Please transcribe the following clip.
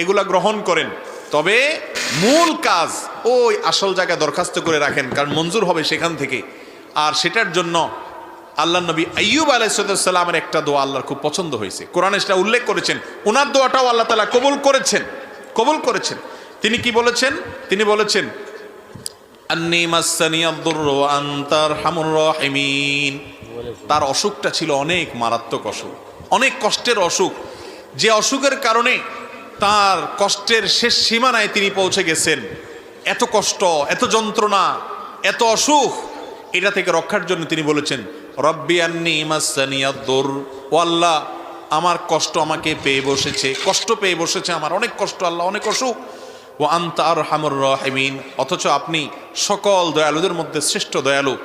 এগুলা গ্রহণ করেন, তবে মূল কাজ ওই আসল জায়গায় দরখাস্ত করে রাখেন, কারণ মঞ্জুর হবে সেখান থেকে। আর সেটার জন্য আল্লাহ নবী আইয়ুব আলাইহিস সালামের একটা দোয়া আল্লাহর খুব পছন্দ হয়েছে, কোরআনে সেটা উল্লেখ করেছেন। ওনার দোয়াটাও আল্লাহ তাআলা কবুল করেছেন। তিনি কি বলেছেন? তিনি বলেছেন আন্নী মাসসানিয়াদ দুররু ওয়া আনতা আরহামুর রাহিমিন। তার অসুখটা ছিল অনেক মারাত্মক অসুখ, অনেক কষ্টের অসুখ, যে অসুখের কারণে তার কষ্টের শেষ সীমানায় তিনি পৌঁছে গেছেন। এত কষ্ট, এত যন্ত্রণা, এত অসুখ, এটা থেকে রক্ষার জন্য তিনি বলেছেন রব্বি আন্নী মাসসানিয়াদ দুর, ও আল্লাহ আমার কষ্ট আমাকে পেয়ে বসেছে, কষ্ট পেয়ে বসেছে আমার, অনেক কষ্ট আল্লাহ, অনেক অসুখ। ওয়া আনতা আরহামুর রাহিমিন, অথচ আপনি সকল দয়ালুদের মধ্যে শ্রেষ্ঠ দয়ালু।